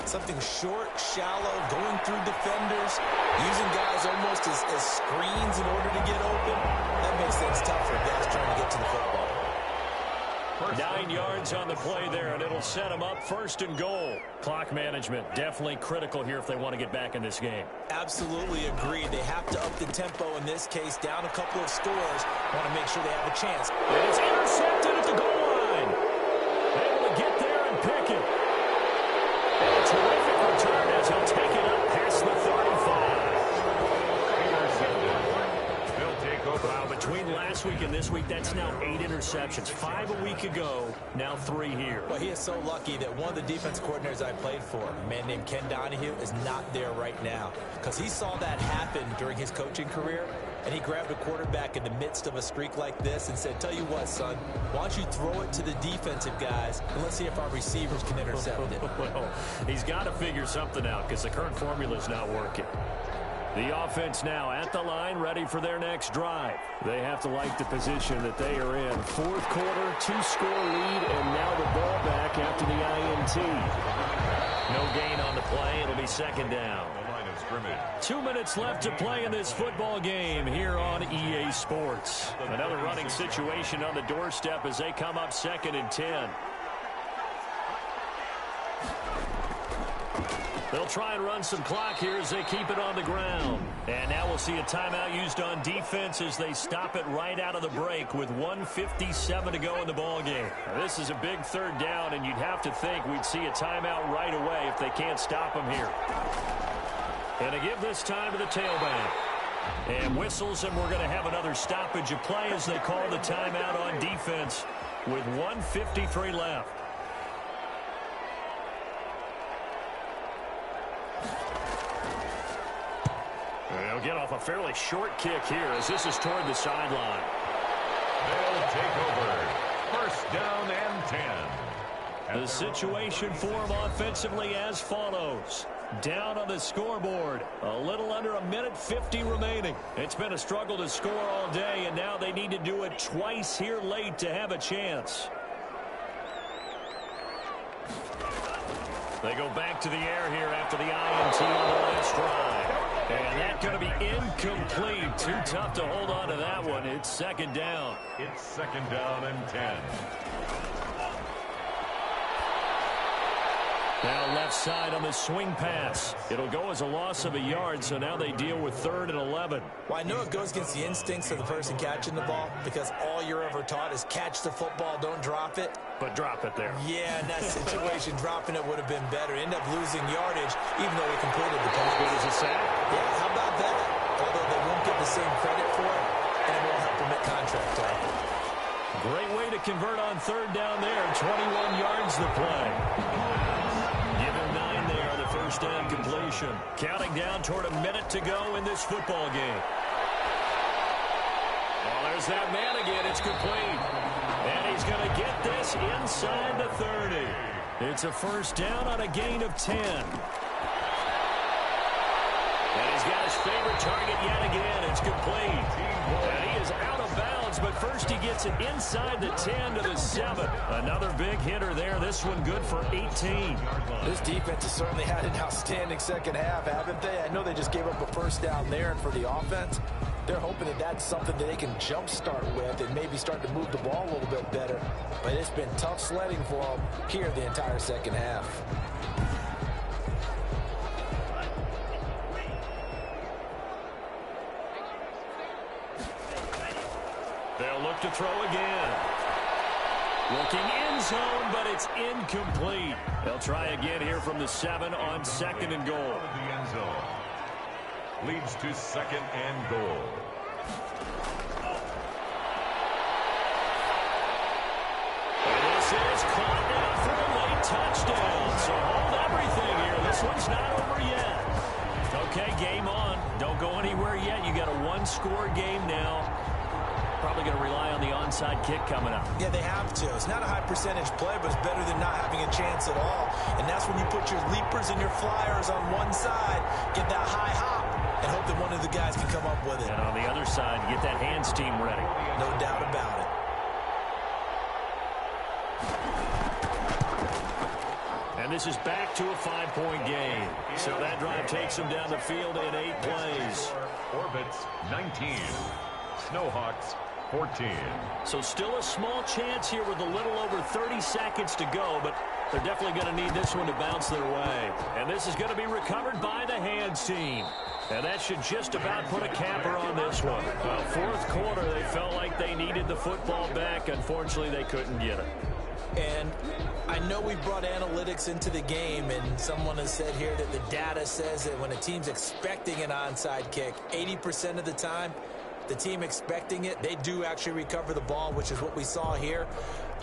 something short, shallow, going through defenders, using guys almost as screens in order to get open, that makes things tough for guys trying to get to the football. 9 yards on the play there, and it'll set them up 1st and goal. Clock management definitely critical here if they want to get back in this game. Absolutely agreed. They have to up the tempo in this case, down a couple of scores. Want to make sure they have a chance. And it's intercepted at the goal line. Able to get there and pick it. And a terrific return as he'll take it up past the 35. Wow, between last week and this week, that's now 8 interceptions. 5 a week ago, now 3 here. Well, he is so lucky that one of the defense coordinators I played for, a man named Ken Donahue, is not there right now. Because he saw that happen during his coaching career, and he grabbed a quarterback in the midst of a streak like this and said, tell you what, son, why don't you throw it to the defensive guys, and let's see if our receivers can intercept it. Well, he's got to figure something out because the current formula is not working. The offense now at the line, ready for their next drive. They have to like the position that they are in. 4th quarter, 2-score lead, and now the ball back after the INT. No gain on the play. It'll be 2nd down. 2 minutes left to play in this football game here on EA Sports. Another running situation on the doorstep as they come up 2nd and 10. They'll try and run some clock here as they keep it on the ground. And now we'll see a timeout used on defense as they stop it right out of the break with 1:57 to go in the ballgame. This is a big 3rd down, and you'd have to think we'd see a timeout right away if they can't stop them here. And they give this time to the tailback. And whistles, and we're going to have another stoppage of play as they call the timeout on defense with 1:53 left. They'll get off a fairly short kick here as this is toward the sideline. They'll take over. 1st down and 10. The situation for them offensively as follows. Down on the scoreboard. A little under 1:50 remaining. It's been a struggle to score all day, and now they need to do it twice here late to have a chance. They go back to the air here after the INT on the last drive. And that's going to be incomplete. Too tough to hold on to that one. It's 2nd down. It's 2nd down and 10. Now left side on the swing pass. It'll go as a loss of a yard, so now they deal with 3rd and 11. Well, I know it goes against the instincts of the person catching the ball because all you're ever taught is catch the football, don't drop it. But drop it there. Yeah, in that situation, dropping it would have been better. End up losing yardage, even though he completed the pass. As good as a sack. Yeah, how about that? Although they won't get the same credit for it, and it won't help them at contract time. Great way to convert on 3rd down there. 21 yards the play. Give him 9 there on the first down completion. Counting down toward a minute to go in this football game. Well, there's that man again. It's complete. And he's going to get this inside the 30. It's a first down on a gain of 10. And he's got his favorite target yet again. It's complete. And he is out of bounds, but first he gets it inside the 10 to the 7. Another big hitter there. This one good for 18. This defense has certainly had an outstanding second half, haven't they? I know they just gave up a first down there, and for the offense, they're hoping that that's something that they can jumpstart with and maybe start to move the ball a little bit better. But it's been tough sledding for them here the entire second half. They'll look to throw again. Looking end zone, but it's incomplete. They'll try again here from the 7 on 2nd and goal. The end zone leads to 2nd and goal. And this is caught down for a late touchdown. So hold everything here. This one's not over yet. Okay, game on. Don't go anywhere yet. You got a 1-score game now. Probably going to rely on the onside kick coming up. Yeah, they have to. It's not a high percentage play, but it's better than not having a chance at all. And that's when you put your leapers and your flyers on one side, get that high hop, and hope that one of the guys can come up with it. And on the other side, get that hands team ready. No doubt about it. And this is back to a 5-point game. So that drive takes them down the field in 8 plays. Orbits 19. Snowhawks 14. So still a small chance here with a little over 30 seconds to go, but they're definitely going to need this one to bounce their way. And this is going to be recovered by the hands team. And that should just about put a capper on this one. Well, 4th quarter, they felt like they needed the football back. Unfortunately, they couldn't get it. And I know we brought analytics into the game, and someone has said here that the data says that when a team's expecting an onside kick, 80% of the time, the team expecting it, they do actually recover the ball, which is what we saw here.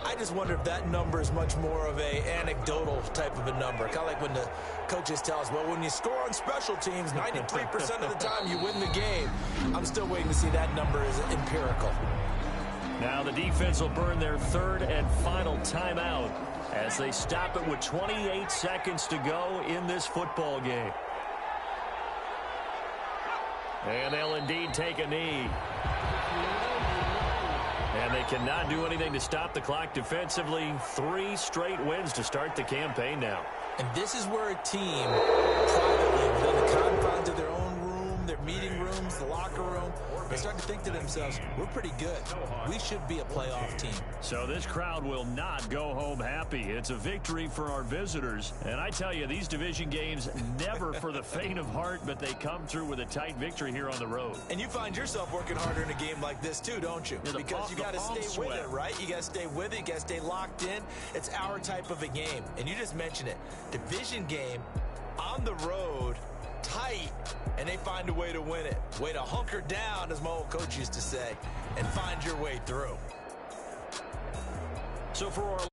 I just wonder if that number is much more of a anecdotal type of a number. Kind of like when the coaches tell us, well, when you score on special teams, 93% of the time you win the game. I'm still waiting to see that number is empirical. Now the defense will burn their 3rd and final timeout as they stop it with 28 seconds to go in this football game. And they'll indeed take a knee. And they cannot do anything to stop the clock defensively. 3 straight wins to start the campaign now. And this is where a team, privately, within the confines of their own room, their meeting rooms, the locker room, they start to think to themselves, we're pretty good. We should be a playoff team. So this crowd will not go home happy. It's a victory for our visitors. And I tell you, these division games, never for the faint of heart, but they come through with a tight victory here on the road. And you find yourself working harder in a game like this too, don't you? Because you got to stay with it, right? You got to stay with it. You got to stay locked in. It's our type of a game. And you just mentioned it. Division game on the road, tight, and they find a way to win it. Way to hunker down, as my old coach used to say, and find your way through. So for our